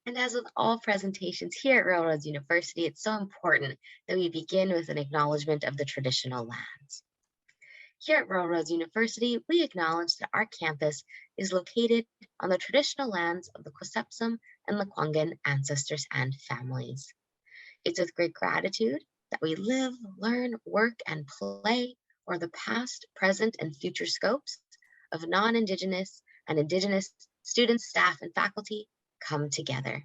And as with all presentations here at Railroads University, it's so important that we begin with an acknowledgement of the traditional lands. Here at Railroads University, we acknowledge that our campus is located on the traditional lands of the Kusepsum and Lekwungen ancestors and families. It's with great gratitude that we live, learn, work, and play for the past, present, and future scopes of non-Indigenous and Indigenous students, staff, and faculty come together.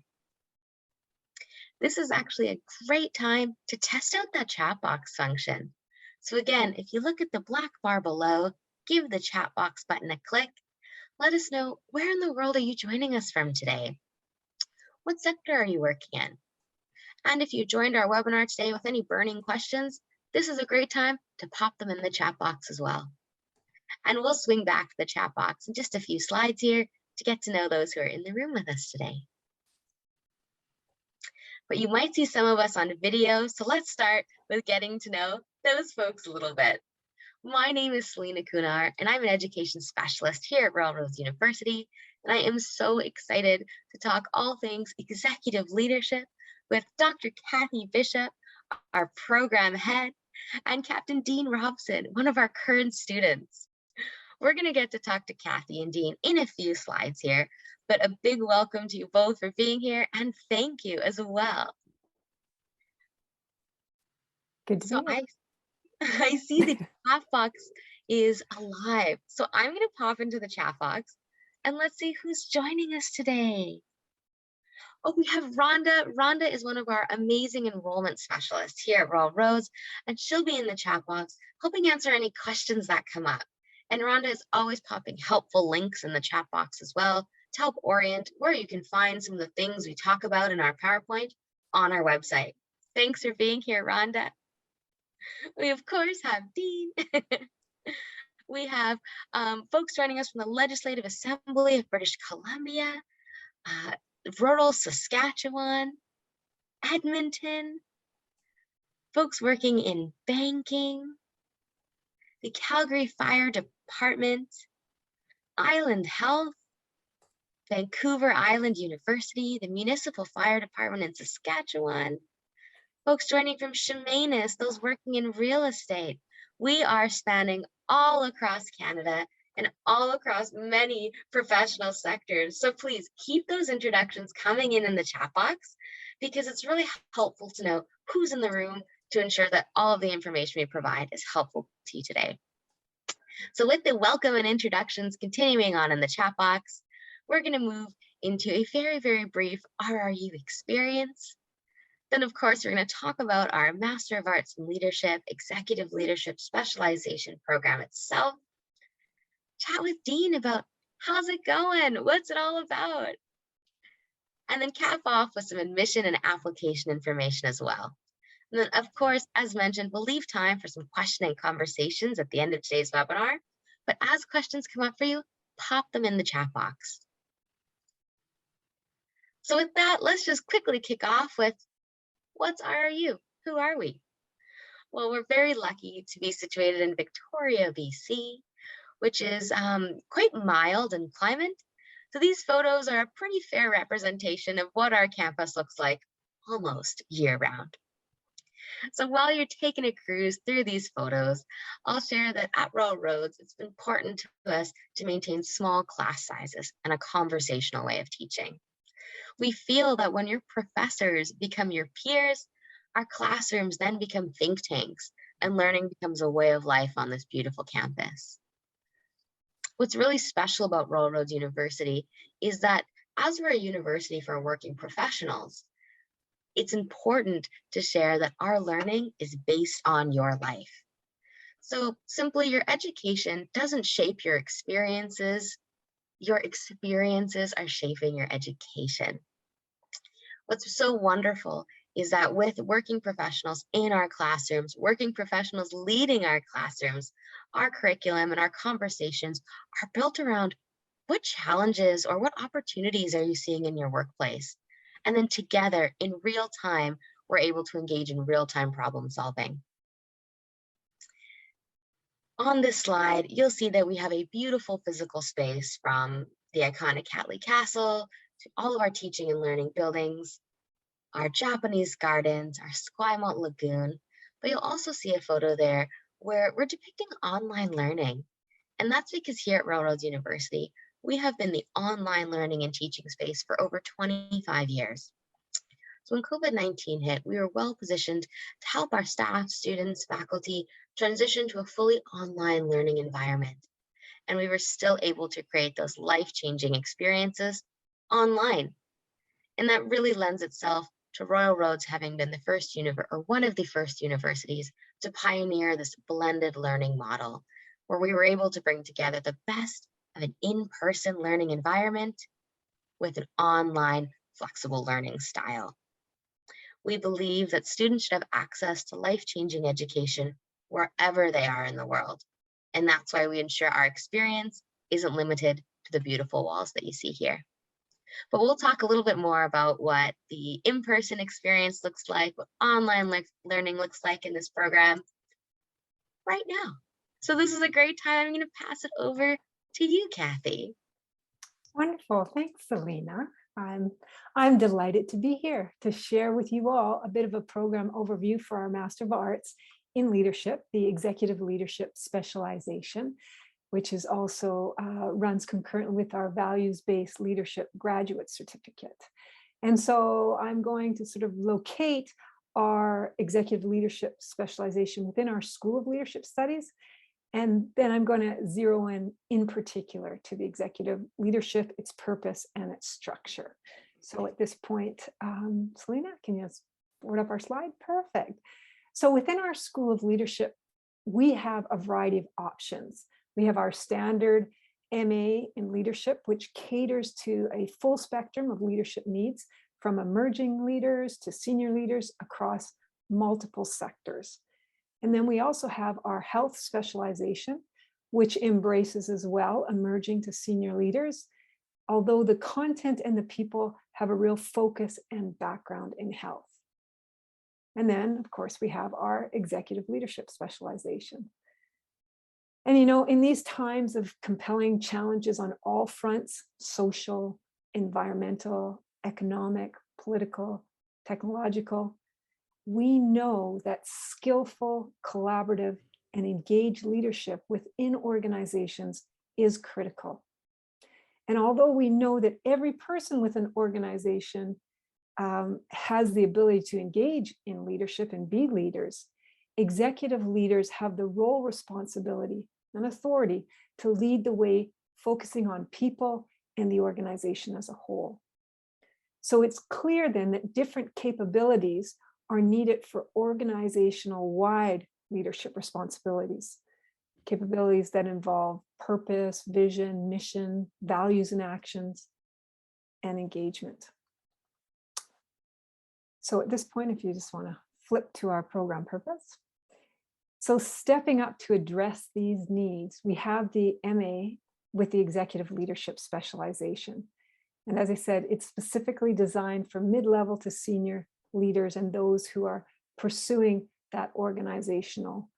This is actually a great time to test out that chat box function. So again, if you look at the black bar below, give the chat box button a click. Let us know, where in the world are you joining us from today? What sector are you working in? And if you joined our webinar today with any burning questions, this is a great time to pop them in the chat box as well. And we'll swing back to the chat box in just a few slides here to get to know those who are in the room with us today. But you might see some of us on video, so let's start with getting to know those folks a little bit. My name is Selena Kunar, and I'm an education specialist here at Railroads University, and I am so excited to talk all things executive leadership with Dr. Kathy Bishop, our program head, and Captain Dean Robson, one of our current students. We're going to get to talk to Kathy and Dean in a few slides here, but a big welcome to you both for being here, and thank you as well. Good to be here. I see the chat box is alive. So I'm going to pop into the chat box and let's see who's joining us today. Oh, we have Rhonda. Rhonda is one of our amazing enrollment specialists here at Railroads, and she'll be in the chat box helping answer any questions that come up. And Rhonda is always popping helpful links in the chat box as well to help orient where you can find some of the things we talk about in our PowerPoint on our website. Thanks for being here, Rhonda. We, of course, have Dean. We have folks joining us from the Legislative Assembly of British Columbia, rural Saskatchewan, Edmonton, folks working in banking, the Calgary Fire Department, Island Health, Vancouver Island University, the Municipal Fire Department in Saskatchewan, folks joining from Chemainus, those working in real estate. We are spanning all across Canada and all across many professional sectors. So please keep those introductions coming in the chat box, because it's really helpful to know who's in the room to ensure that all of the information we provide is helpful to you today. So with the welcome and introductions continuing on in the chat box, we're going to move into a very, very brief RRU experience. Then, of course, we're going to talk about our Master of Arts in Leadership, Executive Leadership Specialization program itself. Chat with Dean about how's it going? What's it all about? And then cap off with some admission and application information as well. And then, of course, as mentioned, we'll leave time for some questioning conversations at the end of today's webinar. But as questions come up for you, pop them in the chat box. So with that, let's just quickly kick off with, what's RRU? Who are we? Well, we're very lucky to be situated in Victoria, BC, which is quite mild in climate. So these photos are a pretty fair representation of what our campus looks like almost year-round. So while you're taking a cruise through these photos, I'll share that at Railroads, it's important to us to maintain small class sizes and a conversational way of teaching. We feel that when your professors become your peers, our classrooms then become think tanks, and learning becomes a way of life on this beautiful campus. What's really special about Railroads University is that as we're a university for working professionals, it's important to share that our learning is based on your life. So simply, your education doesn't shape your experiences. Your experiences are shaping your education. What's so wonderful is that with working professionals in our classrooms, working professionals leading our classrooms, our curriculum and our conversations are built around what challenges or what opportunities are you seeing in your workplace? And then together in real time, we're able to engage in real-time problem solving. On this slide, you'll see that we have a beautiful physical space, from the iconic Hatley Castle to all of our teaching and learning buildings, our Japanese gardens, our Squimalt Lagoon. But you'll also see a photo there where we're depicting online learning. And that's because here at Railroads University, we have been the online learning and teaching space for over 25 years. So when COVID-19 hit, we were well positioned to help our staff, students, faculty transition to a fully online learning environment. And we were still able to create those life-changing experiences online. And that really lends itself to Royal Roads having been the first or one of the first universities to pioneer this blended learning model, where we were able to bring together the best of an in-person learning environment with an online flexible learning style. We believe that students should have access to life-changing education wherever they are in the world. And that's why we ensure our experience isn't limited to the beautiful walls that you see here. But we'll talk a little bit more about what the in-person experience looks like, what online learning looks like in this program right now. So this is a great time. I'm going to pass it over to you, Kathy. Wonderful. Thanks, Selena. I'm delighted to be here to share with you all a bit of a program overview for our Master of Arts in Leadership, the Executive Leadership Specialization, which is also runs concurrently with our Values-Based Leadership Graduate Certificate. And so I'm going to sort of locate our Executive Leadership Specialization within our School of Leadership Studies. And then I'm going to zero in particular to the executive leadership, its purpose, and its structure. So at this point, Selena, can you forward up our slide? Perfect. So within our School of Leadership, we have a variety of options. We have our standard MA in leadership, which caters to a full spectrum of leadership needs, from emerging leaders to senior leaders across multiple sectors. And then we also have our health specialization, which embraces as well emerging to senior leaders, although the content and the people have a real focus and background in health. And then, of course, we have our executive leadership specialization. And, you know, in these times of compelling challenges on all fronts, social, environmental, economic, political, technological, we know that skillful, collaborative, and engaged leadership within organizations is critical. And although we know that every person with an organization has the ability to engage in leadership and be leaders, executive leaders have the role, responsibility, and authority to lead the way, focusing on people and the organization as a whole. So it's clear then that different capabilities are needed for organizational-wide leadership responsibilities, capabilities that involve purpose, vision, mission, values and actions, and engagement. So at this point, if you just want to flip to our program purpose. So stepping up to address these needs, we have the MA with the Executive Leadership Specialization. And as I said, it's specifically designed for mid-level to senior leaders and those who are pursuing that organizational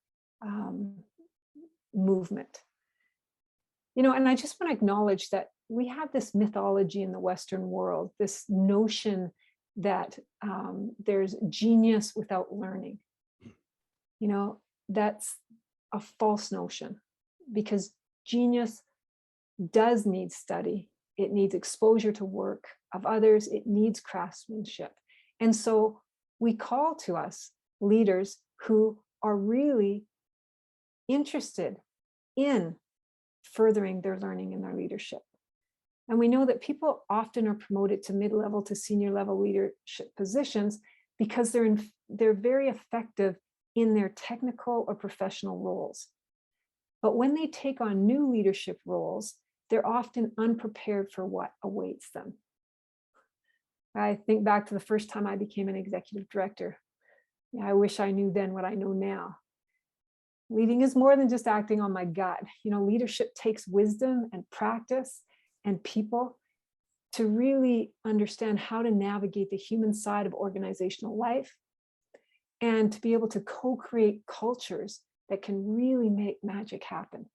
movement. You know, and I just want to acknowledge that we have this mythology in the Western world, this notion that there's genius without learning. You know, that's a false notion, because genius does need study. It needs exposure to work of others. It needs craftsmanship. And so we call to us leaders who are really interested in furthering their learning and their leadership. And we know that people often are promoted to mid-level to senior level leadership positions because they're very effective in their technical or professional roles. But when they take on new leadership roles, they're often unprepared for what awaits them. I think back to the first time I became an executive director. Yeah, I wish I knew then what I know now. Leading is more than just acting on my gut. You know, leadership takes wisdom and practice and people to really understand how to navigate the human side of organizational life and to be able to co-create cultures that can really make magic happen.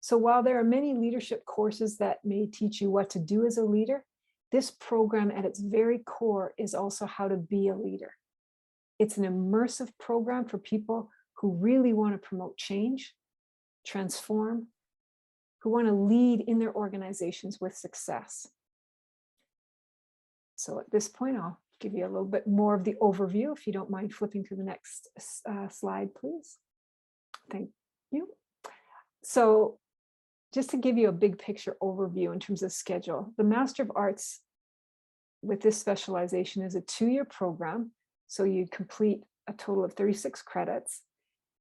So while there are many leadership courses that may teach you what to do as a leader, this program at its very core is also how to be a leader. It's an immersive program for people who really want to promote change, transform, who want to lead in their organizations with success. So at this point, I'll give you a little bit more of the overview. If you don't mind flipping to the next slide, please. Thank you. So just to give you a big picture overview in terms of schedule, the Master of Arts with this specialization is a 2-year program. So you complete a total of 36 credits.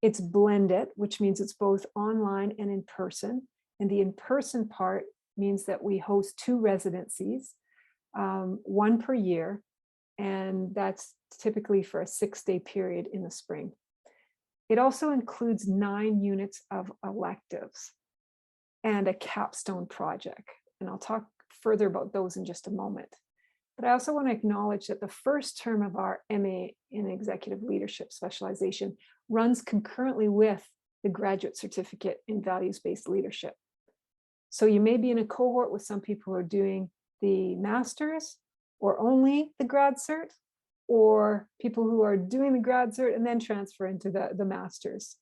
It's blended, which means it's both online and in person. And the in-person part means that we host 2 residencies, 1 per year. And that's typically for a 6-day period in the spring. It also includes 9 units of electives and a capstone project. And I'll talk further about those in just a moment. But I also want to acknowledge that the first term of our MA in Executive Leadership specialization runs concurrently with the graduate certificate in values-based leadership. So you may be in a cohort with some people who are doing the master's or only the grad cert, or people who are doing the grad cert and then transfer into the master's.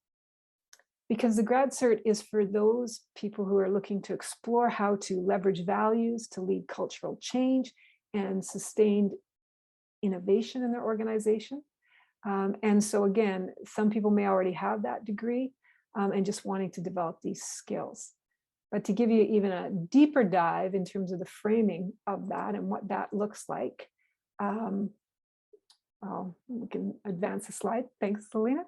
Because the grad cert is for those people who are looking to explore how to leverage values to lead cultural change and sustained innovation in their organization. And so again, some people may already have that degree and just wanting to develop these skills. But to give you even a deeper dive in terms of the framing of that and what that looks like, we can advance the slide. Thanks, Selena.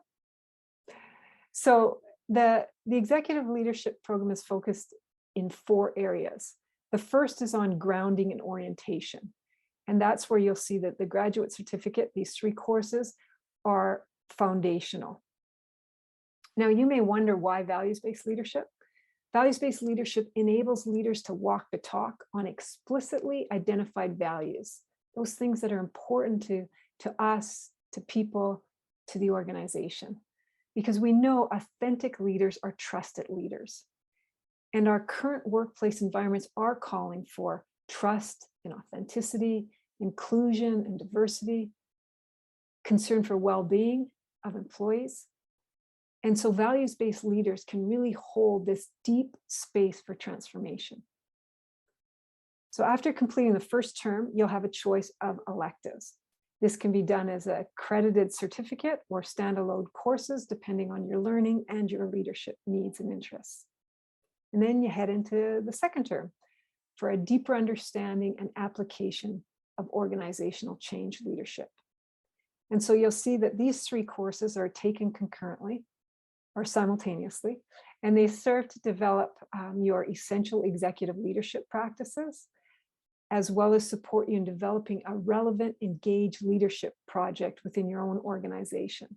So the executive leadership program is focused in 4 areas. The first is on grounding and orientation. And that's where you'll see that the graduate certificate, these 3 courses, are foundational. Now, you may wonder why values-based leadership. Values-based leadership enables leaders to walk the talk on explicitly identified values, those things that are important to us, to people, to the organization. Because we know authentic leaders are trusted leaders. And our current workplace environments are calling for trust and authenticity, inclusion and diversity, concern for well-being of employees. And so values-based leaders can really hold this deep space for transformation. So after completing the first term, you'll have a choice of electives. This can be done as a accredited certificate or standalone courses, depending on your learning and your leadership needs and interests. And then you head into the second term for a deeper understanding and application of organizational change leadership. And so you'll see that these 3 courses are taken concurrently or simultaneously, and they serve to develop your essential executive leadership practices, as well as support you in developing a relevant, engaged leadership project within your own organization.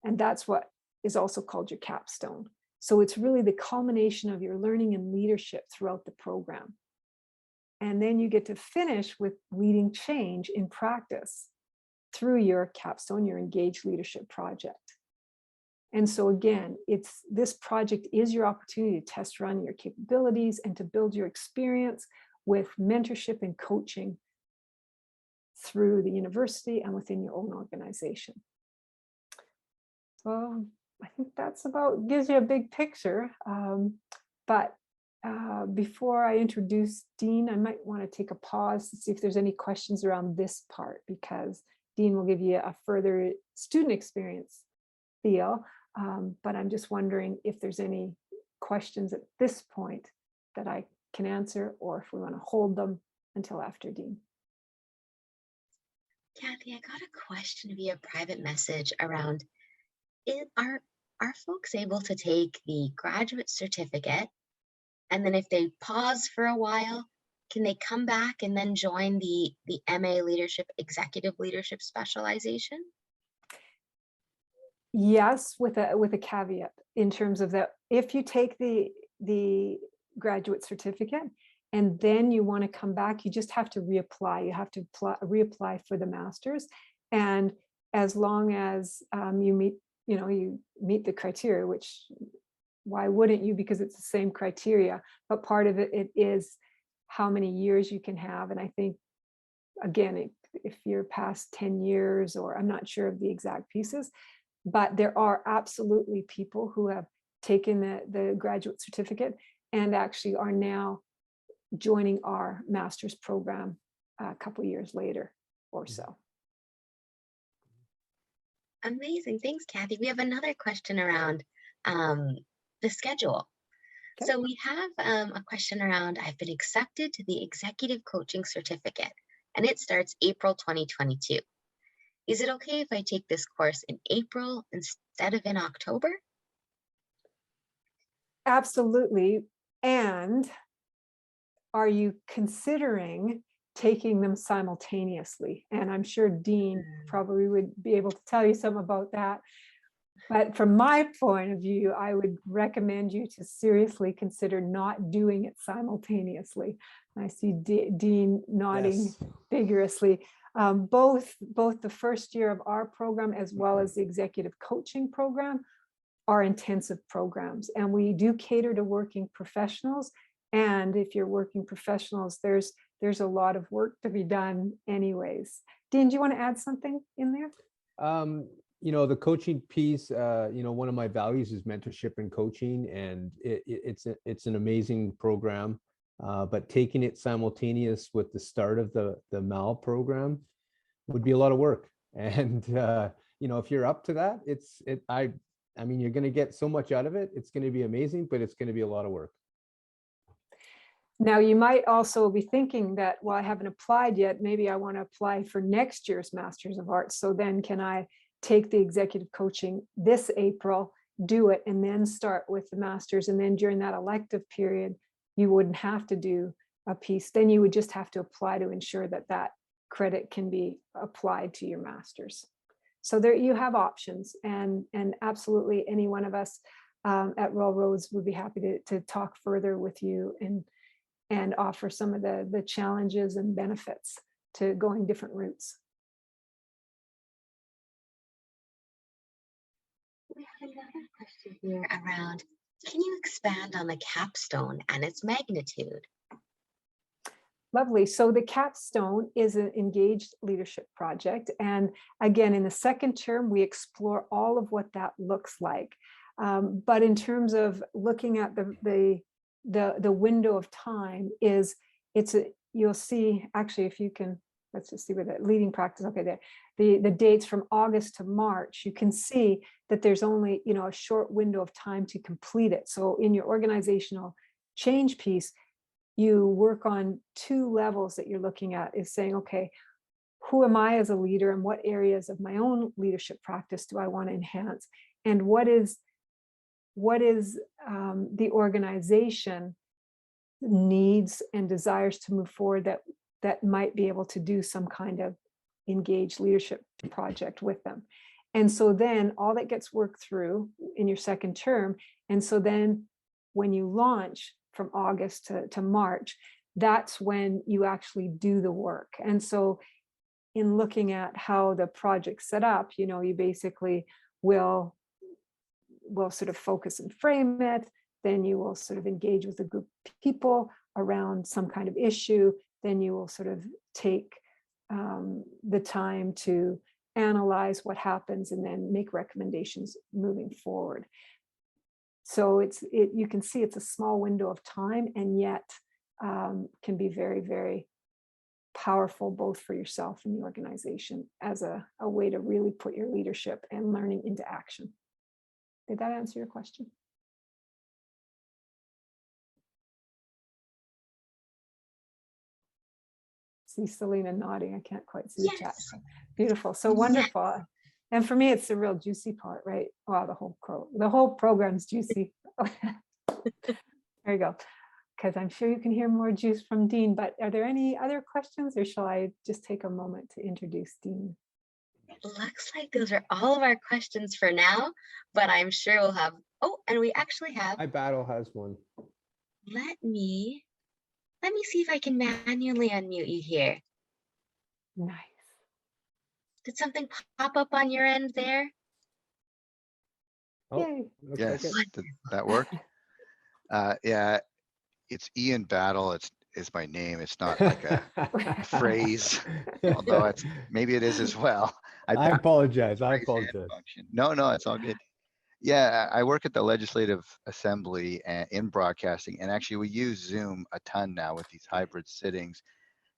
And that's what is also called your capstone. So it's really the culmination of your learning and leadership throughout the program. And then you get to finish with leading change in practice through your capstone, your engaged leadership project. And so again, this project is your opportunity to test run your capabilities and to build your experience with mentorship and coaching through the university and within your own organization. So I think that's about, gives you a big picture. But before I introduce Dean, I might want to take a pause to see if there's any questions around this part, because Dean will give you a further student experience feel. But I'm just wondering if there's any questions at this point that I can answer, or if we want to hold them until after Dean. Kathy, I got a question via private message around, are folks able to take the graduate certificate, and then if they pause for a while, can they come back and then join the MA leadership, executive leadership specialization? Yes, with a caveat in terms of that, if you take the graduate certificate and then you want to come back, you just have to reapply. You have to reapply for the master's, and as long as you meet the criteria, which why wouldn't you? Because it's the same criteria. But part of it is how many years you can have. And I think, again, if you're past 10 years, or I'm not sure of the exact pieces, but there are absolutely people who have taken the graduate certificate and actually are now joining our master's program a couple years later or so. Amazing. Thanks, Kathy. We have another question around the schedule. Okay. So we have a question around, I've been accepted to the executive coaching certificate, and it starts April 2022. Is it okay if I take this course in April instead of in October? Absolutely. And are you considering taking them simultaneously? And I'm sure Dean probably would be able to tell you some about that. But from my point of view, I would recommend you to seriously consider not doing it simultaneously. I see Dean nodding Yes. vigorously. Both the first year of our program as well as the executive coaching program are intensive programs, and we do cater to working professionals. And if you're working professionals, there's a lot of work to be done anyways. Dean, do you want to add something in there? The coaching piece, one of my values is mentorship and coaching, and it's an amazing program. But taking it simultaneous with the start of the MAL program would be a lot of work. And if you're up to that, I mean, you're going to get so much out of it. It's going to be amazing, but it's going to be a lot of work. Now, you might also be thinking that, well, I haven't applied yet. Maybe I want to apply for next year's Masters of Arts. So then can I take the executive coaching this April, do it, and then start with the Masters? And then during that elective period, you wouldn't have to do a piece. Then you would just have to apply to ensure that that credit can be applied to your Masters. So there you have options, and absolutely any one of us at Royal Roads would be happy to talk further with you and offer some of the challenges and benefits to going different routes. We have another question here around, can you expand on the capstone and its magnitude? Lovely. So the Capstone is an engaged leadership project. And again, in the second term, we explore all of what that looks like. But in terms of looking at the window of time, you'll see, actually, if you can, let's just see where the leading practice, okay, there, the dates from August to March, you can see that there's only, a short window of time to complete it. So in your organizational change piece, you work on two levels that you're looking at, is saying, okay, who am I as a leader, and what areas of my own leadership practice do I want to enhance? And what is the organization needs and desires to move forward that might be able to do some kind of engaged leadership project with them. And so then all that gets worked through in your second term. And so then when you launch from August to March, that's when you actually do the work. And so in looking at how the project's set up, you basically will sort of focus and frame it. Then you will sort of engage with a group of people around some kind of issue. Then you will sort of take the time to analyze what happens and then make recommendations moving forward. So you can see it's a small window of time, and yet can be very, very powerful, both for yourself and the organization, as a way to really put your leadership and learning into action. Did that answer your question? See Selena nodding. I can't quite see the chat. Beautiful. So wonderful. Yes. And for me, it's the real juicy part, right? Wow, the whole program's juicy. There you go. Because I'm sure you can hear more juice from Dean. But are there any other questions, or shall I just take a moment to introduce Dean? It looks like those are all of our questions for now, but I'm sure we'll have, and we actually have. Battle has one. Let me see if I can manually unmute you here. Nice. Did something pop up on your end there? Yay. Yes, did that work? Yeah, it's Ian Battle. is my name. It's not like a phrase, although maybe it is as well. I apologize. I raise hand apologize. function. No, it's all good. Yeah, I work at the Legislative Assembly in broadcasting, and actually we use Zoom a ton now with these hybrid sittings.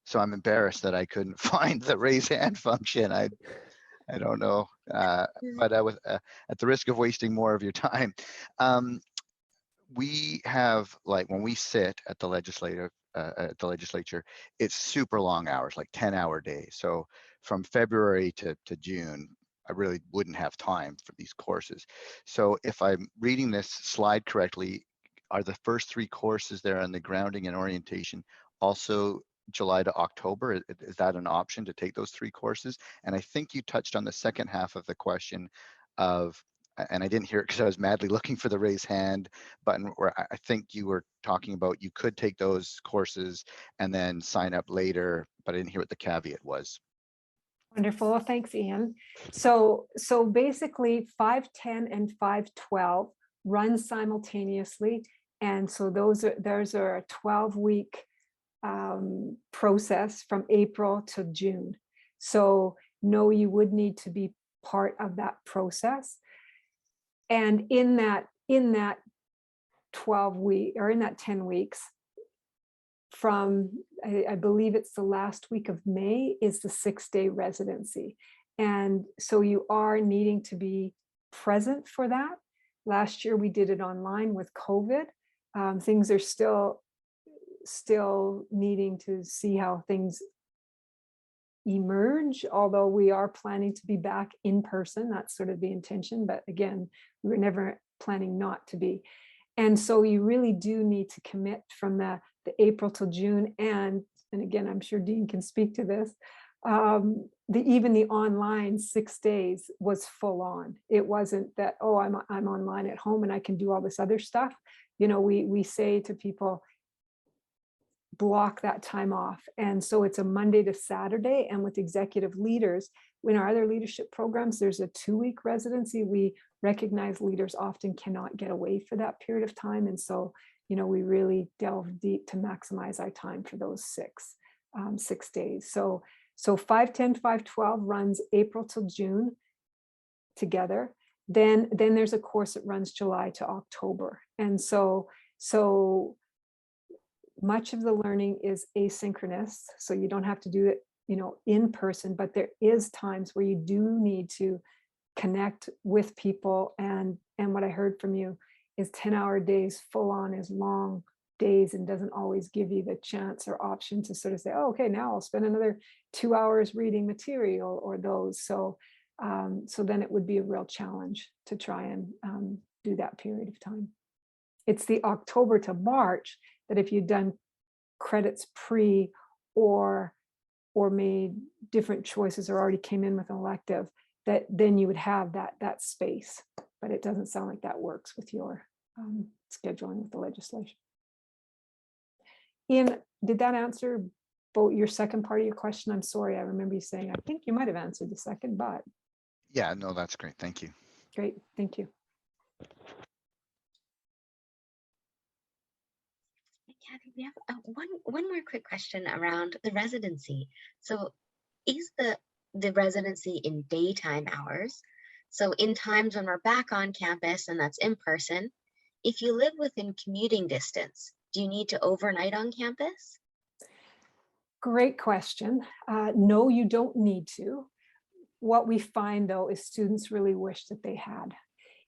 So I'm embarrassed that I couldn't find the raise hand function. I don't know, but I was at the risk of wasting more of your time. We have, like, when we sit at the legislature, it's super long hours, like 10-hour days. So from February to June, I really wouldn't have time for these courses. So if I'm reading this slide correctly, are the first 3 courses there on the grounding and orientation also July to October? Is that an option to take those 3 courses? And I think you touched on the second half of the question of, and I didn't hear it because I was madly looking for the raise hand button, where I think you were talking about you could take those courses and then sign up later, but I didn't hear what the caveat was. Wonderful. Well, thanks, Ian. So basically 510 and 512 run simultaneously. And so those are a 12-week process from April to June. So no, you would need to be part of that process. And in that 12 week, or in that 10 weeks, from I believe it's the last week of May is the 6-day residency. And so you are needing to be present for that. Last year we did it online with COVID. Things are still needing to see how things emerge, although we are planning to be back in person. That's sort of the intention, but again, we were never planning not to be. And so you really do need to commit from the April till June. And again, I'm sure Dean can speak to this. Even the online 6 days was full on. It wasn't that, oh, I'm online at home and I can do all this other stuff. You know, we say to people, block that time off. And so it's a Monday to Saturday. And with executive leaders, in our other leadership programs, there's a 2-week residency. We recognize leaders often cannot get away for that period of time. And so, you know, we really delve deep to maximize our time for those 6 days. So 510, 512 runs April till June together. Then there's a course that runs July to October. And so much of the learning is asynchronous, so you don't have to do it, you know, in person, but there is times where you do need to connect with people. And what I heard from you is 10-hour days full on is long days and doesn't always give you the chance or option to sort of say, oh, okay, now I'll spend another 2 hours reading material or those. So then it would be a real challenge to try and do that period of time. It's the October to March that if you'd done credits pre or made different choices or already came in with an elective, that then you would have that space. But it doesn't sound like that works with your scheduling with the legislation. Ian, did that answer both your second part of your question? I'm sorry, I remember you saying, I think you might have answered the second, but. Yeah, no, that's great. Thank you. Great, thank you. Kathy, we have one more quick question around the residency. So is the residency in daytime hours? So in times when we're back on campus and that's in person, if you live within commuting distance, do you need to overnight on campus? Great question. No, you don't need to. What we find though is students really wish that they had.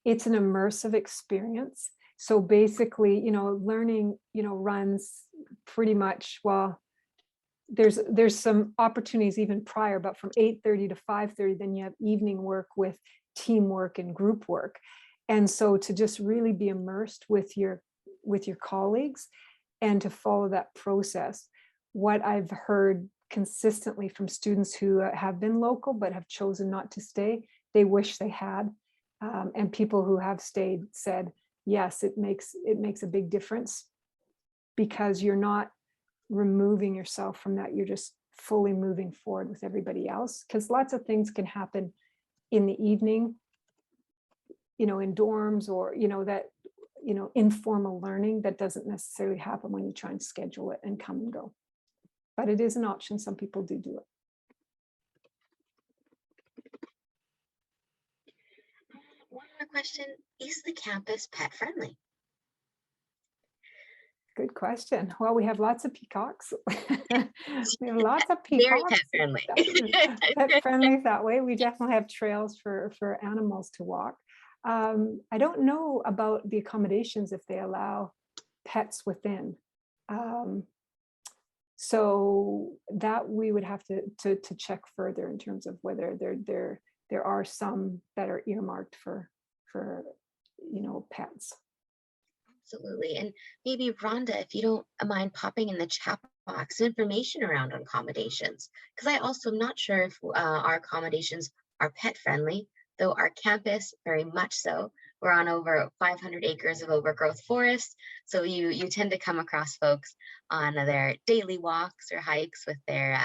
It's an immersive experience. So basically, you know, learning, you know, runs pretty much, well, there's some opportunities even prior, but from 8:30 to 5:30, then you have evening work with teamwork and group work. And so to just really be immersed with your colleagues and to follow that process. What I've heard consistently from students who have been local but have chosen not to stay, they wish they had. And people who have stayed said, yes, it makes a big difference because you're not removing yourself from that. You're just fully moving forward with everybody else, because lots of things can happen in the evening, you know, in dorms or, you know, that informal learning that doesn't necessarily happen when you try and schedule it and come and go. But it is an option. Some people do it. One more question. Is the campus pet friendly? Good question. Well, we have lots of peacocks. We have lots of Very peacocks. pet friendly. Pet friendly that way. We definitely have trails for animals to walk. I don't know about the accommodations if they allow pets within. So that we would have to check further in terms of whether there are some that are earmarked for pets. Absolutely. And maybe Rhonda, if you don't mind popping in the chat box information around accommodations, because I also am not sure if our accommodations are pet friendly, though our campus very much so. We're on over 500 acres of overgrowth forest. So you tend to come across folks on their daily walks or hikes with their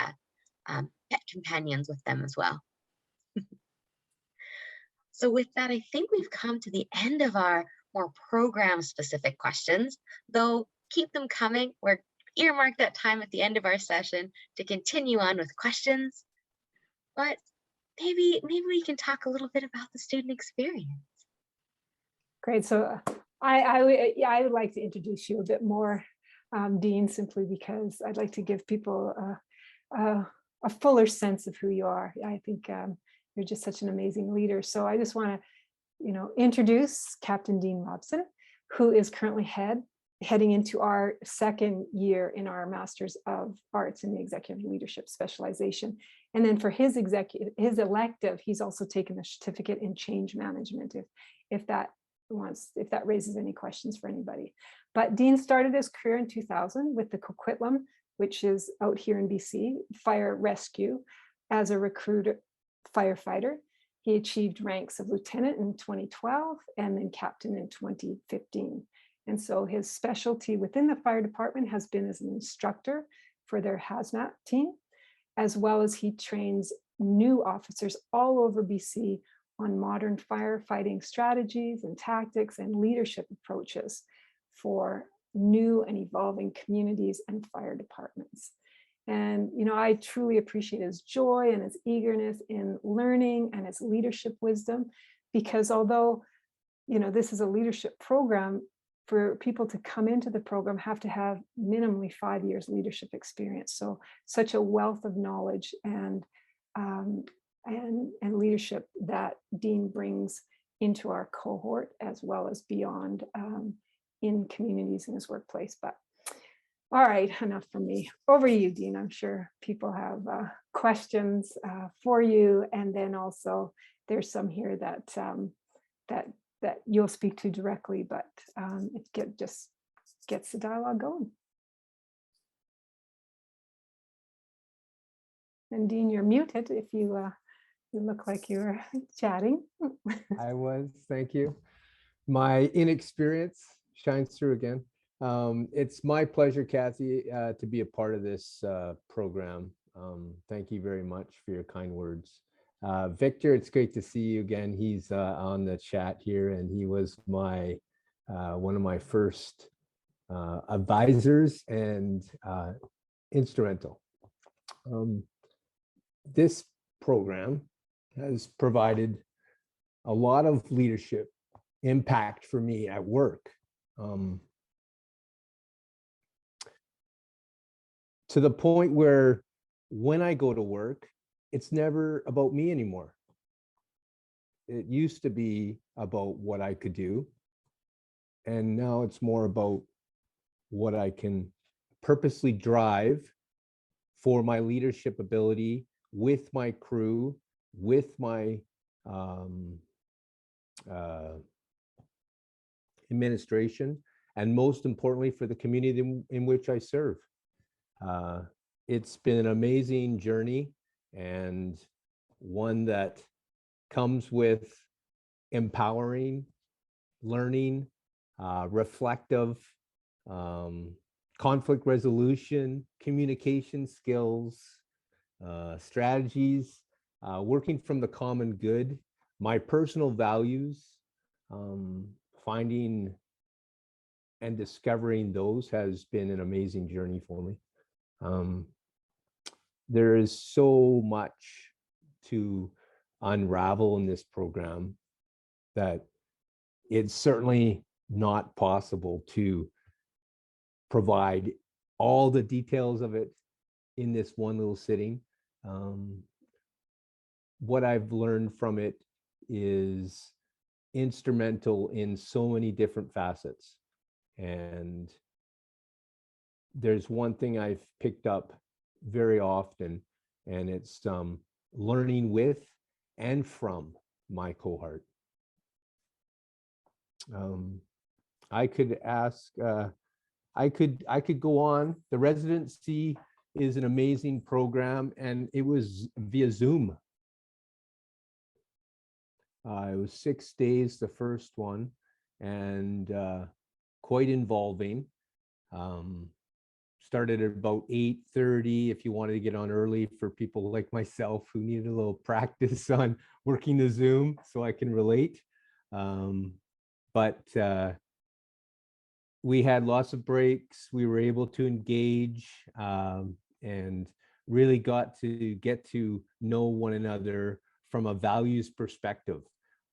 pet companions with them as well. So with that, I think we've come to the end of our more program-specific questions, though keep them coming. We're earmarked that time at the end of our session to continue on with questions. But maybe we can talk a little bit about the student experience. Great. So I would like to introduce you a bit more, Dean, simply because I'd like to give people a fuller sense of who you are. I think you're just such an amazing leader. So I just want to, introduce Captain Dean Robson, who is currently heading into our second year in our Masters of Arts in the Executive Leadership specialization. And then for his elective, he's also taken a certificate in change management, if that raises any questions for anybody. But Dean started his career in 2000 with the Coquitlam, which is out here in BC, fire rescue, as a recruiter firefighter. He achieved ranks of lieutenant in 2012 and then captain in 2015. And so his specialty within the fire department has been as an instructor for their hazmat team, as well as he trains new officers all over BC on modern firefighting strategies and tactics and leadership approaches for new and evolving communities and fire departments. And, I truly appreciate his joy and his eagerness in learning and his leadership wisdom, because although, this is a leadership program, for people to come into the program have to have minimally 5 years leadership experience. So such a wealth of knowledge and leadership that Dean brings into our cohort, as well as beyond in communities in his workplace. But all right, enough from me. Over to you, Dean. I'm sure people have questions for you, and then also there's some here that you'll speak to directly, but it just gets the dialogue going. And Dean, you're muted if you look like you were chatting. I was, thank you. My inexperience shines through again. It's my pleasure, Kathy, to be a part of this program. Thank you very much for your kind words. Victor, it's great to see you again. He's on the chat here, and he was my one of my first advisors and instrumental. This program has provided a lot of leadership impact for me at work. To the point where when I go to work, it's never about me anymore. It used to be about what I could do, and now it's more about what I can purposely drive for my leadership ability with my crew, with my administration, and most importantly, for the community in which I serve. It's been an amazing journey, and one that comes with empowering, learning, reflective, conflict resolution, communication skills, strategies, working from the common good, my personal values, finding and discovering those has been an amazing journey for me. There is so much to unravel in this program that it's certainly not possible to provide all the details of it in this one little sitting. What I've learned from it is instrumental in so many different facets. And there's one thing I've picked up very often, and it's learning with and from my cohort. I could ask, I could go on. The residency is an amazing program, and it was via Zoom. It was 6 days, the first one, and quite involving. Started at about 8:30 if you wanted to get on early, for people like myself who needed a little practice on working the Zoom, so I can relate. But we had lots of breaks. We were able to engage and really got to get to know one another from a values perspective.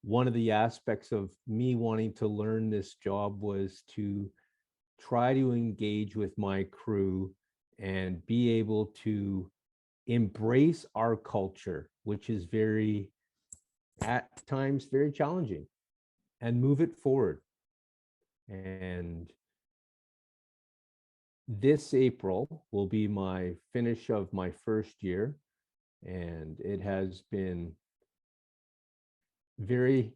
One of the aspects of me wanting to learn this job was to try to engage with my crew and be able to embrace our culture, which is very, at times, very challenging, and move it forward. And this April will be my finish of my first year, and it has been very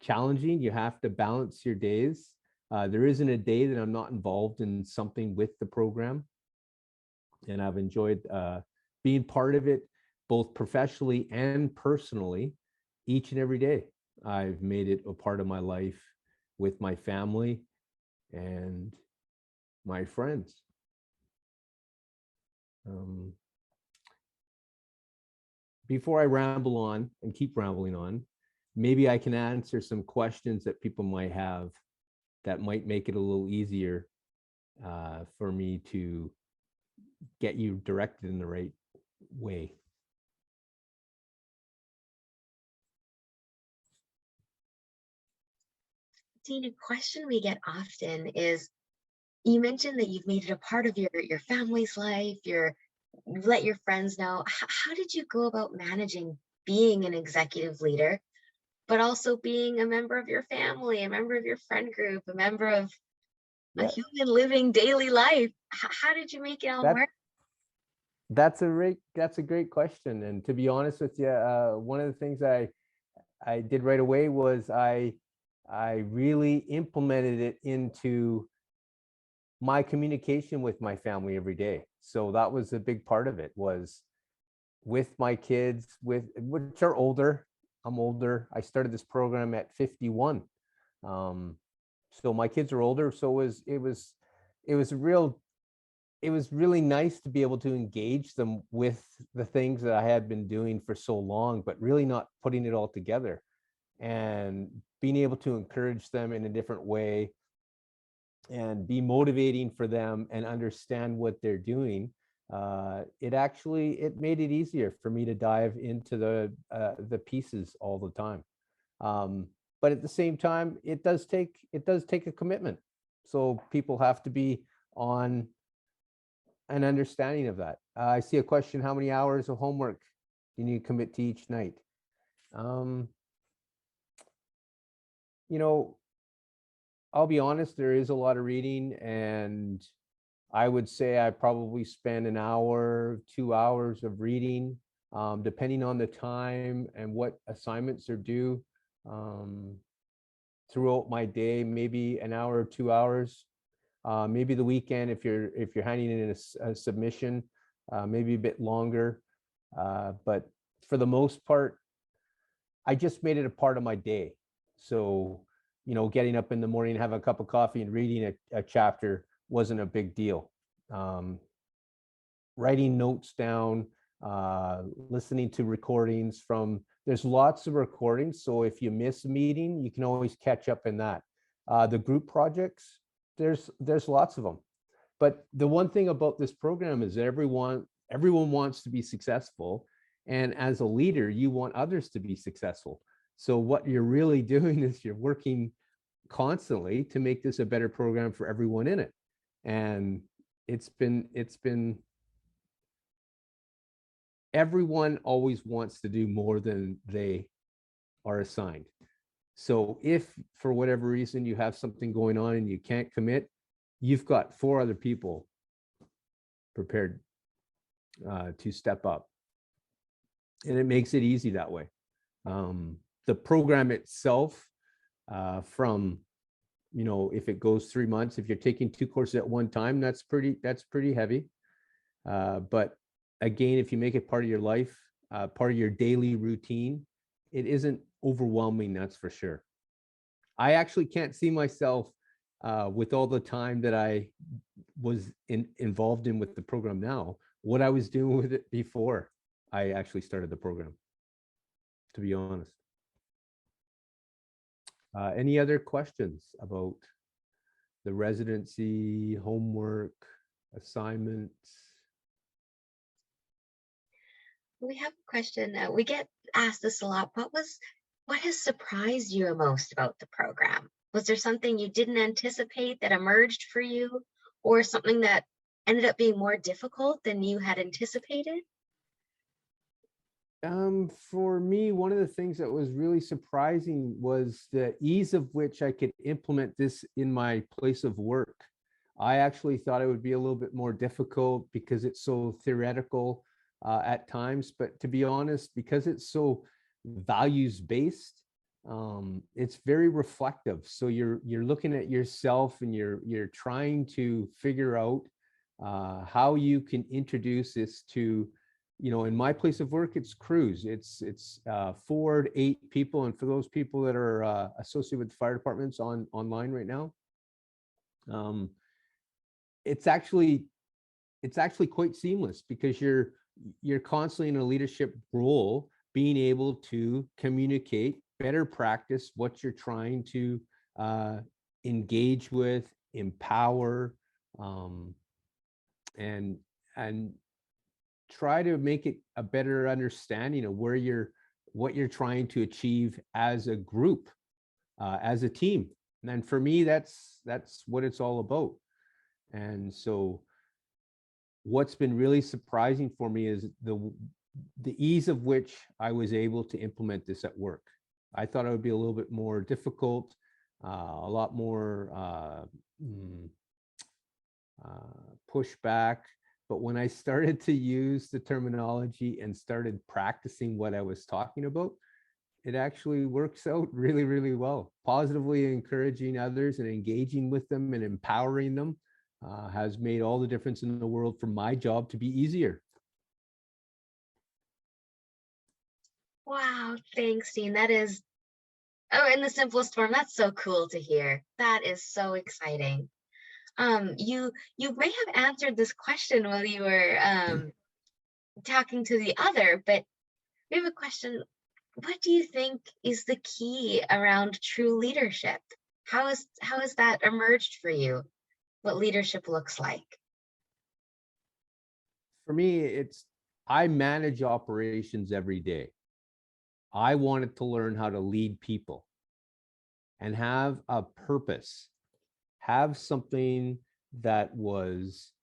challenging. You have to balance your days. There isn't a day that I'm not involved in something with the program, and I've enjoyed being part of it, both professionally and personally, each and every day. I've made it a part of my life with my family and my friends. Before I ramble on and keep rambling on, maybe I can answer some questions that people might have that might make it a little easier for me to get you directed in the right way. Dean, a question we get often is, you mentioned that you've made it a part of your family's life, you let your friends know. How did you go about managing being an executive leader, but also being a member of your family, a member of your friend group, a member of a human living daily life? How did you make it all work? That's a great question. And to be honest with you, one of the things I did right away was I really implemented it into my communication with my family every day. So that was a big part of it, was with my kids, which are older. I'm older. I started this program at 51. So my kids are older. So it was really nice to be able to engage them with the things that I had been doing for so long, but really not putting it all together, and being able to encourage them in a different way and be motivating for them and understand what they're doing. It made it easier for me to dive into the pieces all the time. But at the same time, it does take a commitment. So people have to be on an understanding of that. I see a question: how many hours of homework do you need to commit to each night? I'll be honest, there is a lot of reading, and I would say I probably spend an hour, 2 hours of reading, depending on the time and what assignments are due. Throughout my day, maybe an hour or 2 hours. Maybe the weekend, if you're handing in a submission, maybe a bit longer. But for the most part, I just made it a part of my day. So, getting up in the morning, having a cup of coffee and reading a chapter wasn't a big deal. Writing notes down, listening to recordings there's lots of recordings. So if you miss a meeting, you can always catch up in that. The group projects, there's lots of them. But the one thing about this program is that everyone wants to be successful. And as a leader, you want others to be successful. So what you're really doing is you're working constantly to make this a better program for everyone in it. And it's been everyone always wants to do more than they are assigned. So if for whatever reason you have something going on and you can't commit, you've got 4 other people prepared to step up. And it makes it easy that way. The program itself, from, if it goes 3 months, if you're taking 2 courses at one time, that's pretty heavy. But again, if you make it part of your life, part of your daily routine, it isn't overwhelming, that's for sure. I actually can't see myself with all the time that I was involved in with the program now, what I was doing with it before I actually started the program, to be honest. Any other questions about the residency, homework, assignments? We have a question. We get asked this a lot. What has surprised you most about the program? Was there something you didn't anticipate that emerged for you, or something that ended up being more difficult than you had anticipated? For me, one of the things that was really surprising was the ease of which I could implement this in my place of work. I actually thought it would be a little bit more difficult because it's so theoretical at times, but to be honest, because it's so values-based, it's very reflective. So you're looking at yourself and you're trying to figure out how you can introduce this to, in my place of work, it's crews. It's 4 to 8 people, and for those people that are associated with fire departments online right now, it's actually quite seamless because you're constantly in a leadership role, being able to communicate, better practice what you're trying to engage with, empower, and try to make it a better understanding of what you're trying to achieve as a group, as a team. And for me, that's what it's all about. And so what's been really surprising for me is the ease of which I was able to implement this at work. I thought it would be a little bit more difficult, a lot more pushback. But when I started to use the terminology and started practicing what I was talking about, it actually works out really, really well. Positively encouraging others and engaging with them and empowering them has made all the difference in the world for my job to be easier. Wow, thanks, Dean. That is, in the simplest form, that's so cool to hear. That is so exciting. You may have answered this question while you were talking to the other, but we have a question. What do you think is the key around true leadership? How has that emerged for you? What leadership looks like? For me, I manage operations every day. I wanted to learn how to lead people and have a purpose, have something that was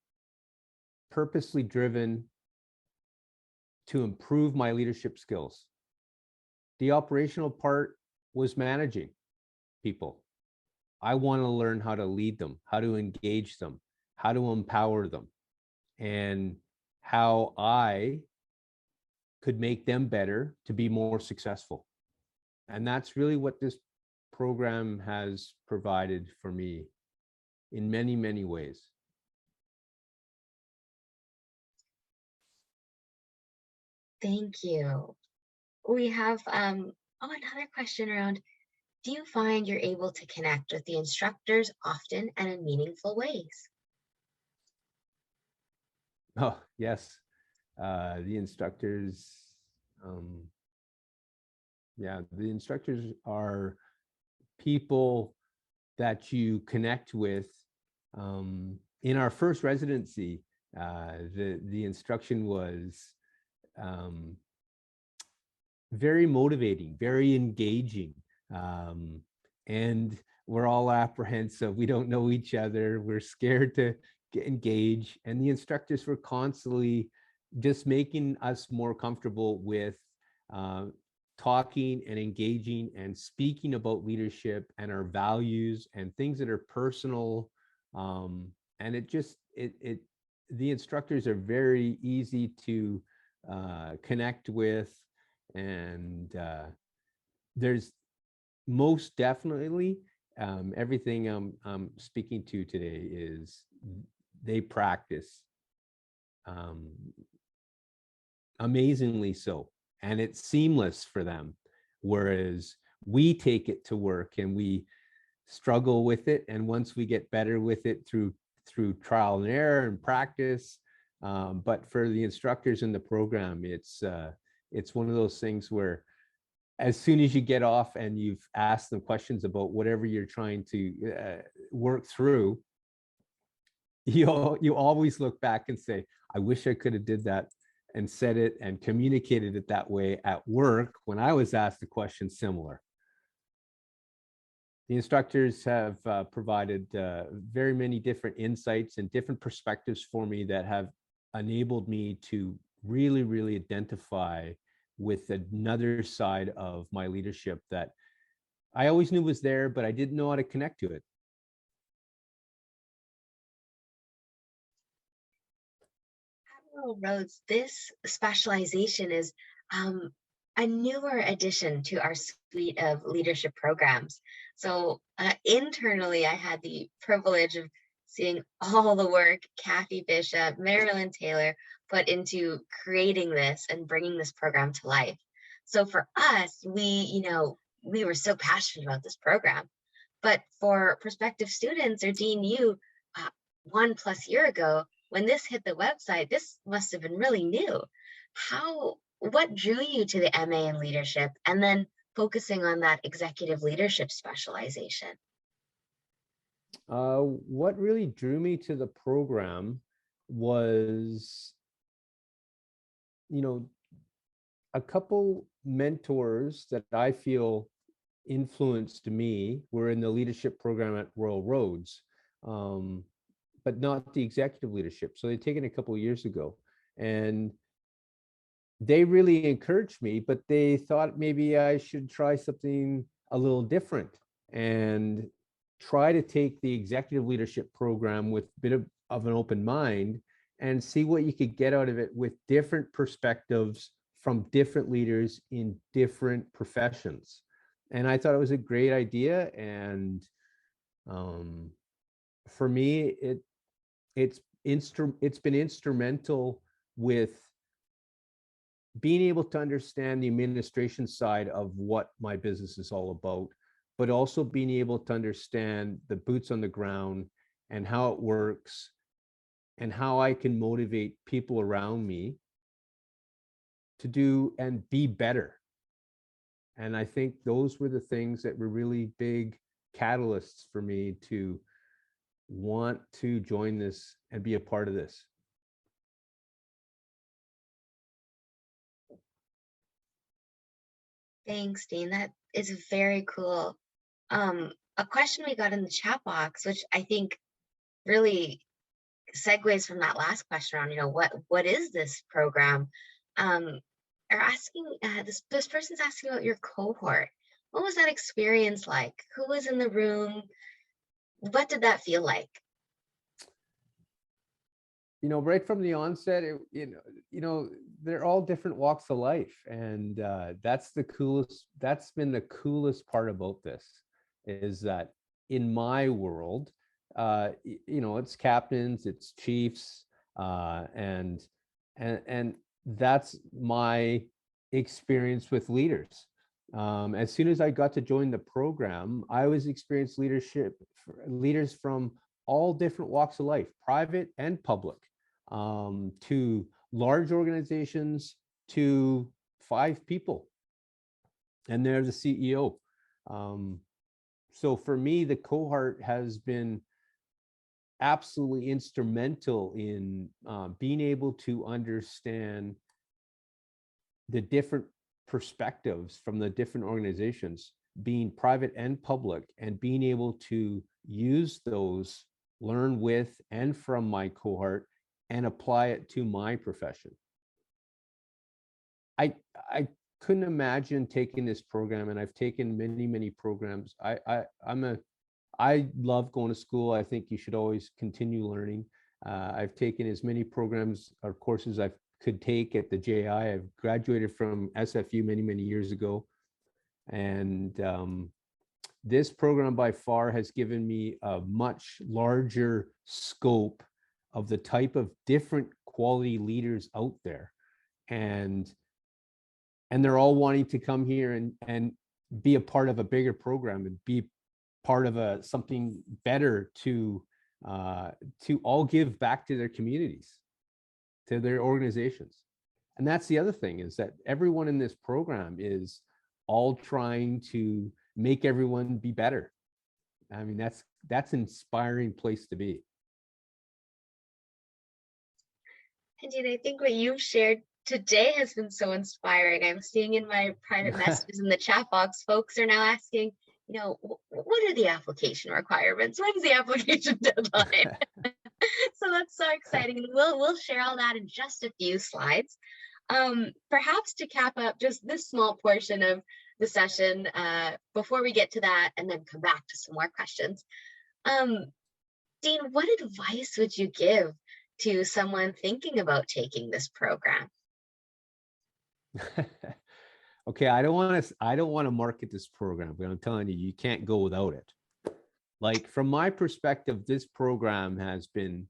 purposely driven to improve my leadership skills. The operational part was managing people. I want to learn how to lead them, how to engage them, how to empower them, and how I could make them better to be more successful. And that's really what this program has provided for me in many, many ways. Thank you. We have another question around, do you find you're able to connect with the instructors often and in meaningful ways? Oh, yes. The instructors, the instructors are people that you connect with In our first residency, the instruction was very motivating, very engaging. And we're all apprehensive. We don't know each other. We're scared to engage. And the instructors were constantly just making us more comfortable with talking and engaging and speaking about leadership and our values and things that are personal. And the instructors are very easy to connect with. And there's most definitely everything I'm speaking to today is they practice amazingly so, and it's seamless for them, whereas we take it to work and we struggle with it, and once we get better with it through trial and error and practice, but for the instructors in the program, it's one of those things where as soon as you get off and you've asked them questions about whatever you're trying to work through, you always look back and say, I wish I could have did that and said it and communicated it that way at work when I was asked a question similar. The instructors have provided very many different insights and different perspectives for me that have enabled me to really, really identify with another side of my leadership that I always knew was there, but I didn't know how to connect to it. Admiral Rhodes, this specialization is a newer addition to our suite of leadership programs. So internally, I had the privilege of seeing all the work Kathy Bishop, Marilyn Taylor put into creating this and bringing this program to life. So for us, we were so passionate about this program. But for prospective students, or Dean, you 1+ year ago, when this hit the website, this must have been really new. What drew you to the MA in leadership and then focusing on that executive leadership specialization? What really drew me to the program was, a couple mentors that I feel influenced me were in the leadership program at Royal Roads, but not the executive leadership. So they'd taken a couple of years ago, and they really encouraged me, but they thought maybe I should try something a little different and try to take the executive leadership program with a bit of an open mind and see what you could get out of it with different perspectives from different leaders in different professions. And I thought it was a great idea. And for me, it's been instrumental with being able to understand the administration side of what my business is all about, but also being able to understand the boots on the ground and how it works and how I can motivate people around me to do and be better. And I think those were the things that were really big catalysts for me to want to join this and be a part of this. Thanks, Dean. That is very cool. A question we got in the chat box, which I think really segues from that last question on, what is this program? Are asking this person's asking about your cohort. What was that experience like? Who was in the room? What did that feel like? Right from the onset, they're all different walks of life, and that's been the coolest part about this, is that in my world, it's captains, it's chiefs, and that's my experience with leaders. As soon as I got to join the program, I was experienced leaders from all different walks of life, private and public, to large organizations, to 5 people, and they're the CEO. So for me, the cohort has been absolutely instrumental in being able to understand the different perspectives from the different organizations, being private and public, and being able to use those, learn with and from my cohort, and apply it to my profession. I couldn't imagine taking this program, and I've taken many programs. I love going to school. I think you should always continue learning. I've taken as many programs or courses I could take at the JI. I've graduated from SFU many years ago. And this program by far has given me a much larger scope of the type of different quality leaders out there. And they're all wanting to come here and be a part of a bigger program and be part of something better to all give back to their communities, to their organizations. And that's the other thing, is that everyone in this program is all trying to make everyone be better. I mean, that's an inspiring place to be. And Dean, I think what you've shared today has been so inspiring. I'm seeing in my private messages in the chat box, folks are now asking, you know, what are the application requirements? When's the application deadline? So that's so exciting. And we'll share all that in just a few slides. Perhaps to cap up just this small portion of the session, before we get to that and then come back to some more questions. Dean, what advice would you give to someone thinking about taking this program? Okay, I don't want to market this program, but I'm telling you, you can't go without it. Like, from my perspective, this program has been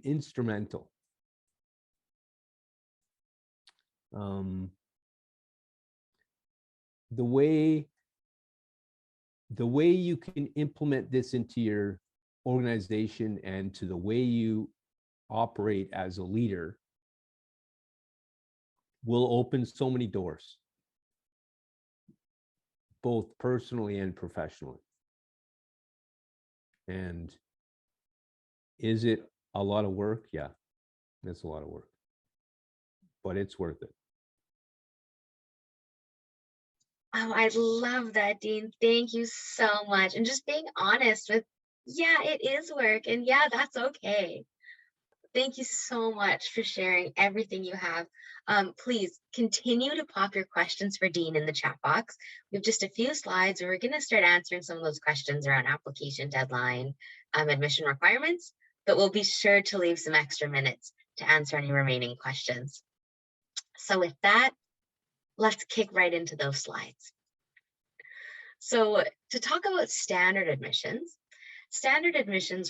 instrumental. The way you can implement this into your organization and to the way you operate as a leader will open so many doors, both personally and professionally. And is it a lot of work? Yeah, it's a lot of work, but it's worth it. Oh, I love that, Dean. Thank you so much. And just being honest with, yeah, it is work, and yeah, that's okay. Thank you so much for sharing everything you have. Please continue to pop your questions for Dean in the chat box. We have just a few slides where we're going to start answering some of those questions around application deadline, admission requirements, but we'll be sure to leave some extra minutes to answer any remaining questions. So with that, let's kick right into those slides. So to talk about standard admissions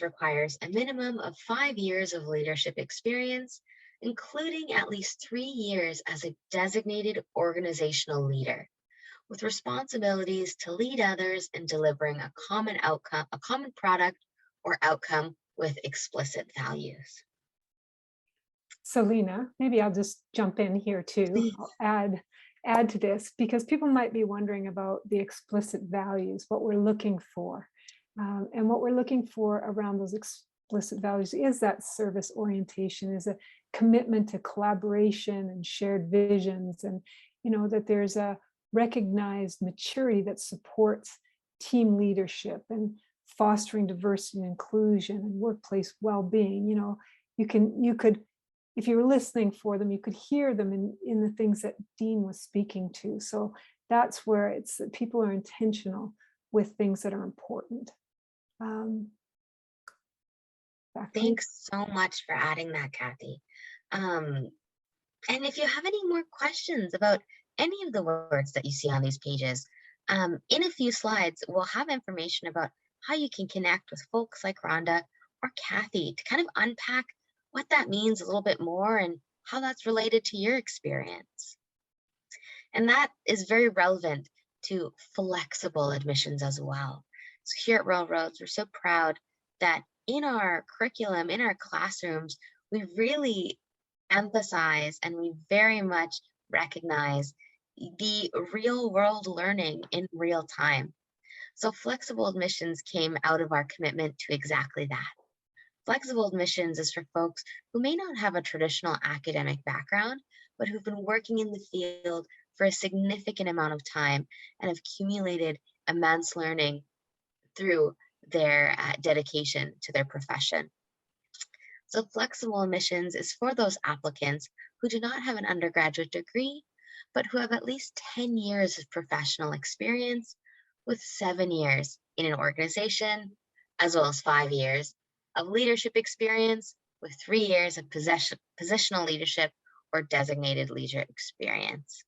requires a minimum of 5 years of leadership experience, including at least 3 years as a designated organizational leader, with responsibilities to lead others in delivering a common outcome, a common product or outcome with explicit values. Selena, maybe I'll just jump in here too. Please. I'll add to this, because people might be wondering about the explicit values, what we're looking for. And what we're looking for around those explicit values is that service orientation, is a commitment to collaboration and shared visions, and that there's a recognized maturity that supports team leadership and fostering diversity and inclusion and workplace well-being. You could, if you were listening for them, you could hear them in the things that Dean was speaking to. So that's where it's that people are intentional with things that are important. Thanks so much for adding that, Kathy. And if you have any more questions about any of the words that you see on these pages, in a few slides, we'll have information about how you can connect with folks like Rhonda or Kathy to kind of unpack what that means a little bit more and how that's related to your experience. And that is very relevant to flexible admissions as well. So here at Railroads, we're so proud that in our curriculum, in our classrooms, we really emphasize and we very much recognize the real world learning in real time. So flexible admissions came out of our commitment to exactly that. Flexible admissions is for folks who may not have a traditional academic background, but who've been working in the field for a significant amount of time and have accumulated immense learning through their dedication to their profession. So flexible admissions is for those applicants who do not have an undergraduate degree, but who have at least 10 years of professional experience with 7 years in an organization, as well as 5 years of leadership experience with 3 years of positional leadership or designated leader experience.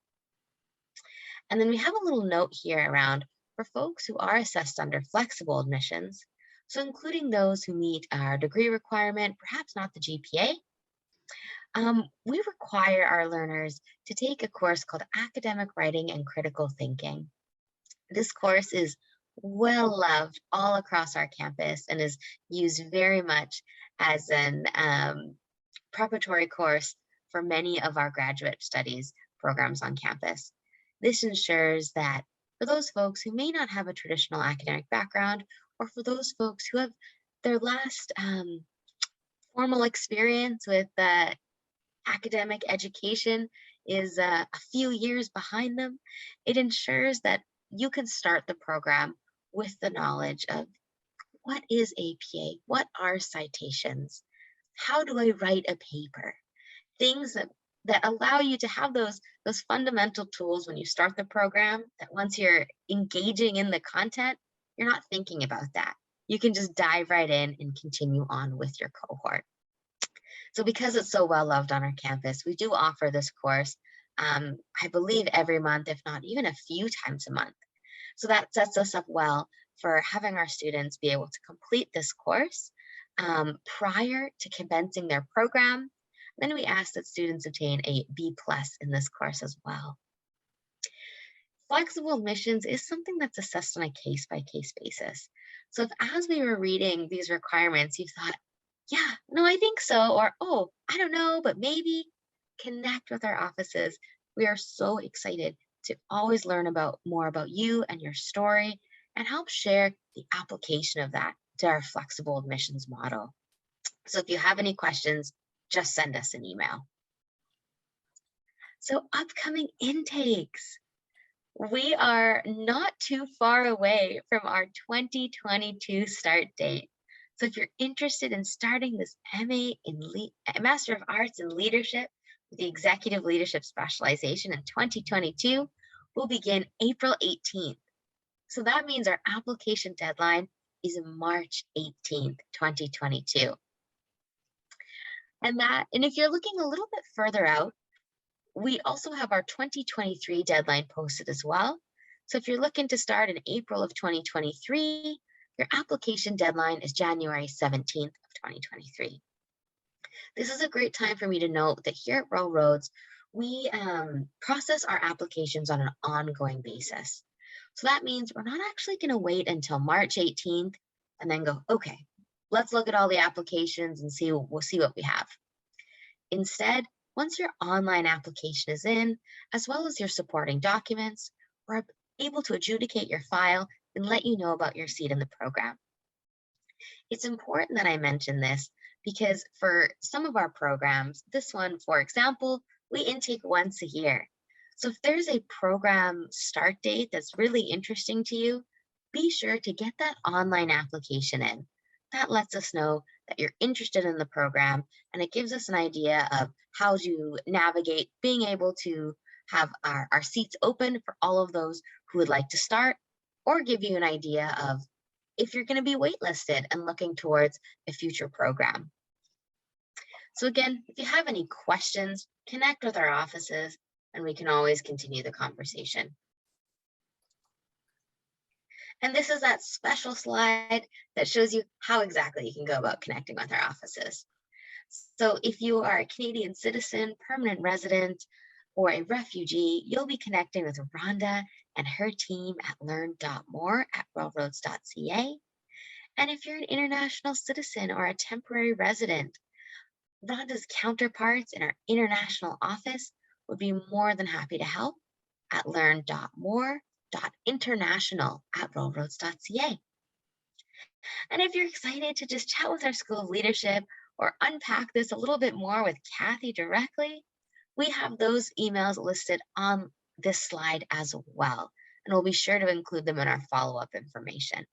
And then we have a little note here around for folks who are assessed under flexible admissions, so including those who meet our degree requirement, perhaps not the GPA, we require our learners to take a course called Academic Writing and Critical Thinking. This course is well loved all across our campus and is used very much as an preparatory course for many of our graduate studies programs on campus. This ensures that for those folks who may not have a traditional academic background, or for those folks who have their last formal experience with academic education is a few years behind them, it ensures that you can start the program with the knowledge of what is APA, what are citations, how do I write a paper, things that allow you to have those fundamental tools when you start the program, that once you're engaging in the content, you're not thinking about that. You can just dive right in and continue on with your cohort. So because it's so well loved on our campus, we do offer this course, I believe every month, if not even a few times a month. So that sets us up well for having our students be able to complete this course prior to commencing their program. Then we ask that students obtain a B+ in this course as well. Flexible admissions is something that's assessed on a case-by-case basis. So if as we were reading these requirements, you thought, yeah, no, I think so, or, oh, I don't know, but maybe, connect with our offices. We are so excited to always learn more about you and your story and help share the application of that to our flexible admissions model. So if you have any questions, just send us an email. So upcoming intakes. We are not too far away from our 2022 start date. So if you're interested in starting this MA in Master of Arts in Leadership with the Executive Leadership Specialization in 2022, we'll begin April 18th. So that means our application deadline is March 18th, 2022. And if you're looking a little bit further out, we also have our 2023 deadline posted as well. So if you're looking to start in April of 2023, your application deadline is January 17th of 2023. This is a great time for me to note that here at Royal Roads, we process our applications on an ongoing basis. So that means we're not actually going to wait until March 18th and then go, okay, let's look at all the applications and we'll see what we have. Instead, once your online application is in, as well as your supporting documents, we're able to adjudicate your file and let you know about your seat in the program. It's important that I mention this because for some of our programs, this one, for example, we intake once a year. So if there's a program start date that's really interesting to you, be sure to get that online application in. That lets us know that you're interested in the program, and it gives us an idea of how to navigate being able to have our seats open for all of those who would like to start, or give you an idea of if you're going to be waitlisted and looking towards a future program. So again, if you have any questions, connect with our offices and we can always continue the conversation. And this is that special slide that shows you how exactly you can go about connecting with our offices. So if you are a Canadian citizen, permanent resident, or a refugee, you'll be connecting with Rhonda and her team at learn.more@royalroads.ca. And if you're an international citizen or a temporary resident, Rhonda's counterparts in our international office would be more than happy to help at learn.more dean.international@rollroads.ca. And if you're excited to just chat with our School of Leadership or unpack this a little bit more with Kathy directly, we have those emails listed on this slide as well. And we'll be sure to include them in our follow-up information.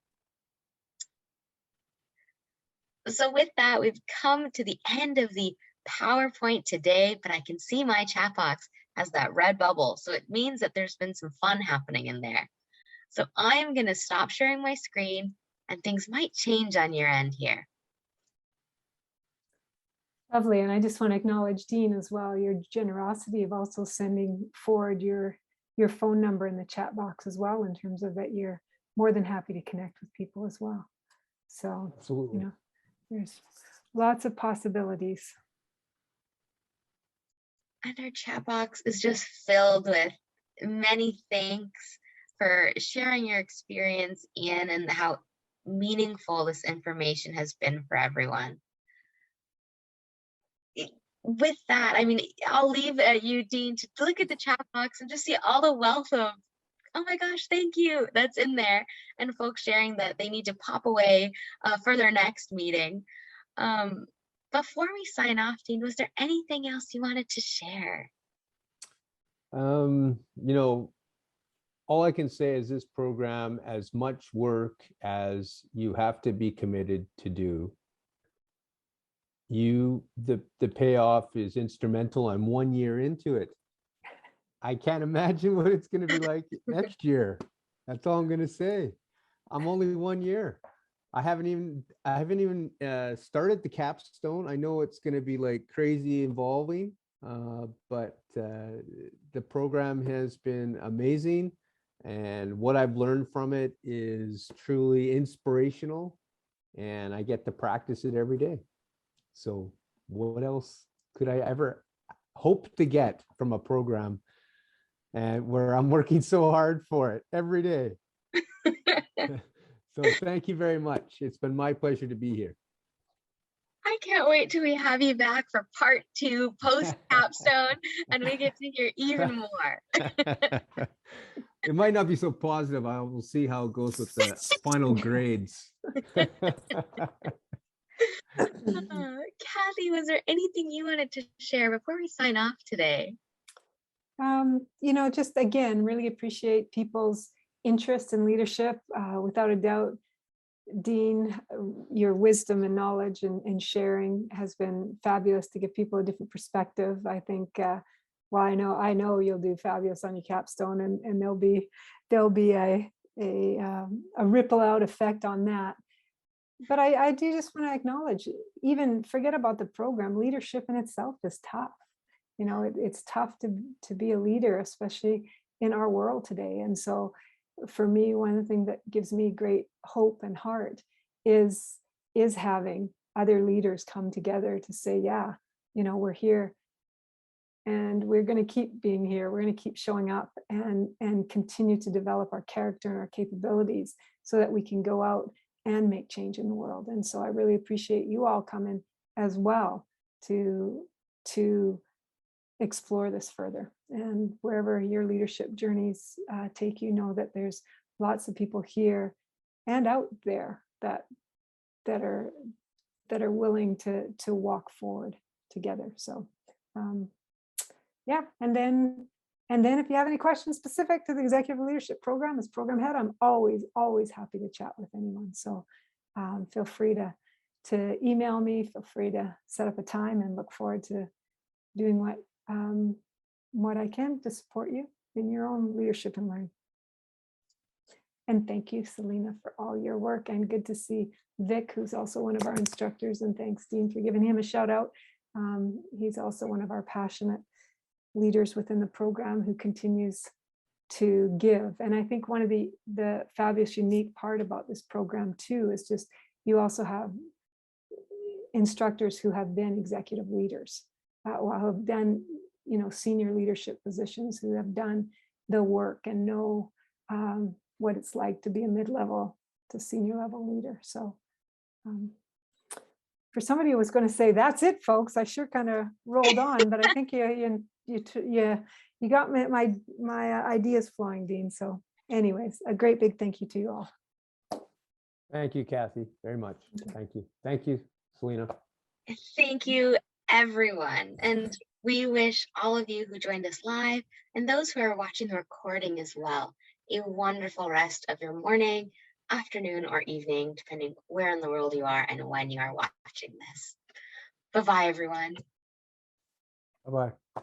So with that, we've come to the end of the PowerPoint today, but I can see my chat box has that red bubble. So it means that there's been some fun happening in there. So I'm going to stop sharing my screen and things might change on your end here. Lovely. And I just want to acknowledge, Dean, as well, your generosity of also sending forward your phone number in the chat box as well, in terms of that you're more than happy to connect with people as well. So, Absolutely. you know, there's lots of possibilities. And our chat box is just filled with many thanks for sharing your experience in and how meaningful this information has been for everyone. With that, I mean, I'll leave you, Dean, to look at the chat box and just see all the wealth of, oh my gosh, thank you, that's in there, and folks sharing that they need to pop away for their next meeting. Before we sign off, Dean, was there anything else you wanted to share? You know, all I can say is this program, as much work as you have to be committed to do, the payoff is instrumental. I'm 1 year into it. I can't imagine what it's going to be like next year. That's all I'm going to say. I'm only 1 year. I haven't even started the Capstone. I know it's going to be like crazy involving, but the program has been amazing. And what I've learned from it is truly inspirational, and I get to practice it every day. So what else could I ever hope to get from a program and where I'm working so hard for it every day? So thank you very much. It's been my pleasure to be here. I can't wait till we have you back for part 2 post Capstone and we get to hear even more. It might not be so positive. I will see how it goes with the final grades. Kathy, was there anything you wanted to share before we sign off today? You know, just again, really appreciate people's interest in leadership. Without a doubt, Dean, your wisdom and knowledge and sharing has been fabulous to give people a different perspective. I think, well, I know you'll do fabulous on your Capstone, and there'll be a ripple out effect on that. But I do just want to acknowledge, even forget about the program, leadership in itself is tough. You know, it's tough to be a leader, especially in our world today. And so for me, one of the things that gives me great hope and heart is having other leaders come together to say, yeah, you know, we're here and we're going to keep being here. We're going to keep showing up and continue to develop our character and our capabilities so that we can go out and make change in the world. And so I really appreciate you all coming as well to explore this further. And wherever your leadership journeys take you, know that there's lots of people here and out there that are willing to walk forward together. So yeah, and then if you have any questions specific to the executive leadership program as program head, I'm always happy to chat with anyone. So feel free to email me, feel free to set up a time, and look forward to doing what I can to support you in your own leadership and learning. And thank you, Selena, for all your work, and good to see Vic, who's also one of our instructors, and thanks, Dean, for giving him a shout out. He's also one of our passionate leaders within the program who continues to give. And I think one of the fabulous, unique part about this program too is just you also have instructors who have been executive leaders, who have done, you know, senior leadership positions, who have done the work and know what it's like to be a mid-level to senior level leader. So for somebody who was going to say, that's it, folks, I sure kind of rolled on, but I think you got my ideas flowing, Dean. So Anyways, a great big thank you to you all. Thank you, Kathy, very much. Thank you. Thank you, Selena. Thank you, everyone. And we wish all of you who joined us live and those who are watching the recording as well a wonderful rest of your morning, afternoon, or evening, depending where in the world you are and when you are watching this. Bye-bye, everyone. Bye-bye.